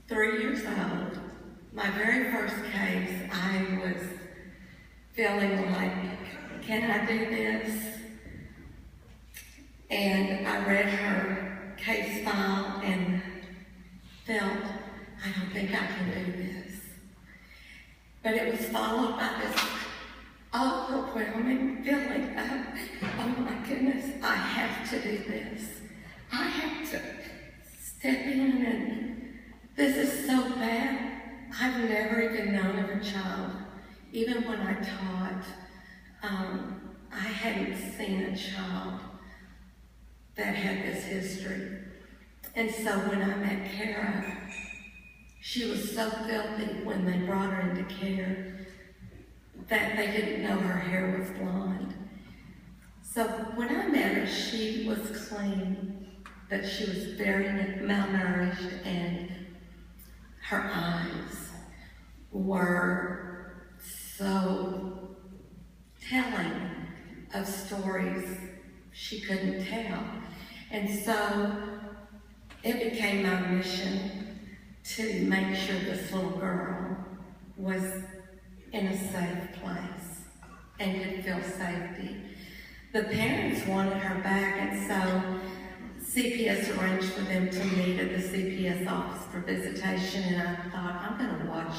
3 years old, my very first case, I was feeling like, can I do this? And I read her case file and felt, I don't think I can do this. But it was followed by this overwhelming feeling of, oh my goodness, I have to do this. I have to step in, and this is so bad. I've never even known of a child, even when I taught, I hadn't seen a child that had this history. And so when I met Kara, she was so filthy when they brought her into care that they didn't know her hair was blonde. So when I met her, she was clean, but she was very malnourished, and her eyes were so telling of stories she couldn't tell. And so it became my mission to make sure this little girl was in a safe place and could feel safety. The parents wanted her back, and so CPS arranged for them to meet at the CPS office for visitation, and I thought, I'm going to watch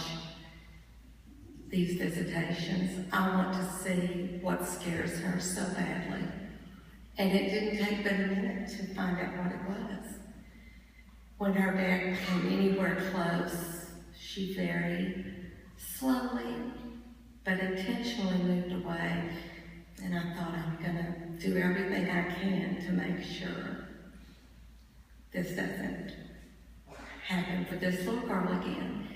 these visitations. I want to see what scares her so badly. And it didn't take but a minute to find out what it was. When her dad came anywhere close, she very slowly but intentionally moved away. And I thought, I'm going to do everything I can to make sure this doesn't happen for this little girl again.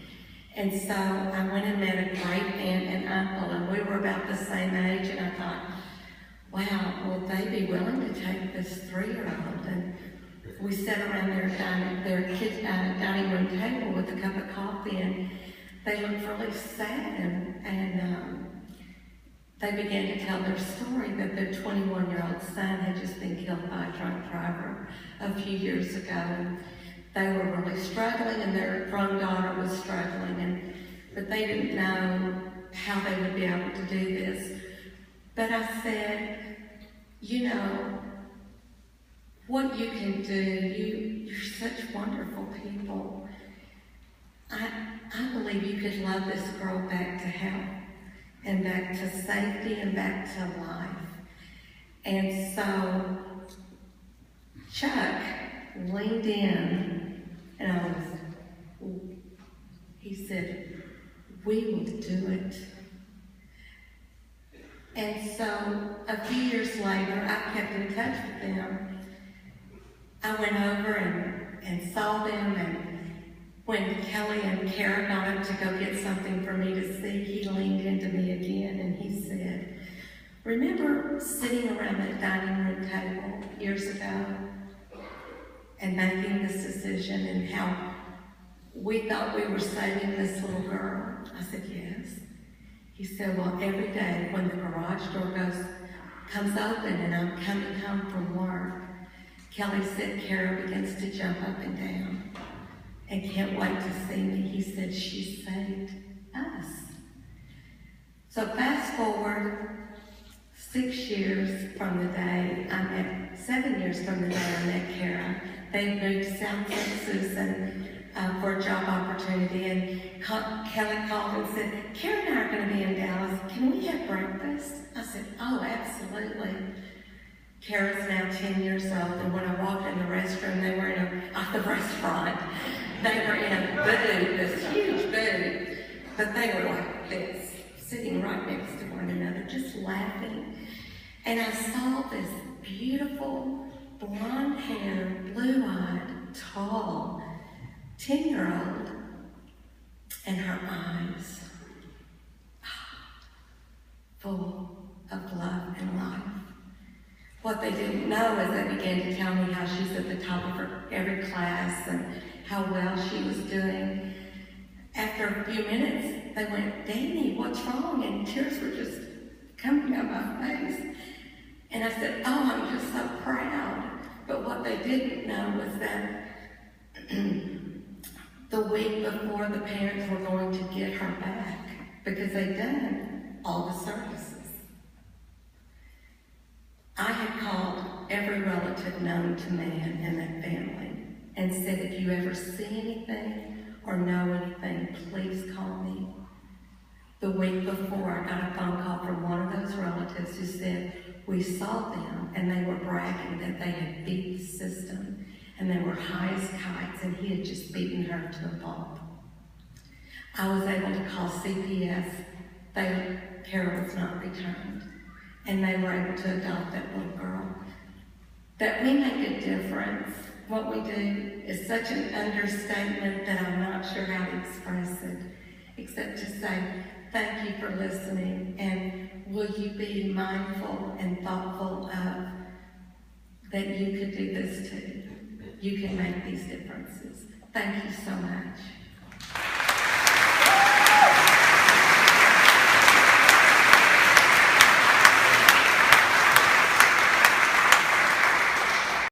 And so I went and met a great aunt and uncle, and we were about the same age, and I thought, wow, will they be willing to take this 3-year-old? And we sat around their dining room table with a cup of coffee, and they looked really sad, and they began to tell their story that their 21-year-old son had just been killed by a drunk driver a few years ago. And they were really struggling, and their grown daughter was struggling, but they didn't know how they would be able to do this. But I said, you know, what you can do, you're such wonderful people. I believe you could love this girl back to health, and back to safety, and back to life. And so Chuck leaned in, and he said, we will do it. And so a few years later, I kept in touch with them. I went over and saw them, and when Kelly and Kara got up to go get something for me to see, he leaned into me again and he said, remember sitting around that dining room table years ago and making this decision, and how we thought we were saving this little girl? I said, yes. He said, well, every day when the garage door comes open and I'm coming home from work, Kelly said, Kara begins to jump up and down and can't wait to see me. He said, she saved us. So fast forward 6 years from the day I met, 7 years from the day I met Kara. They moved to South Texas and for a job opportunity, and Kelly called and said, Kara and I are going to be in Dallas. Can we have breakfast? I said, oh, absolutely. Kara's now 10 years old, and when I walked in the restroom, they were in the restaurant. They were in a booth, this huge booth, but they were like this, sitting right next to one another, just laughing. And I saw this beautiful, blonde-haired, blue-eyed, tall 10-year-old, and her eyes full of love and life. What they didn't know is they began to tell me how she's at the top of every class and how well she was doing. After a few minutes, they went, Danny, what's wrong? And tears were just coming down my face. And I said, oh, I'm just so proud. But what they didn't know was that the week before the parents were going to get her back, because they'd done all the services, I had called every relative known to man in that family and said, if you ever see anything or know anything, please call me. The week before, I got a phone call from one of those relatives who said, we saw them and they were bragging that they had beat the system and they were high as kites and he had just beaten her to a pulp. I was able to call CPS. Kara was not returned. And they were able to adopt that little girl. That we make a difference. What we do is such an understatement that I'm not sure how to express it, except to say, thank you for listening, and will you be mindful and thoughtful of that you could do this too. You can make these differences. Thank you so much.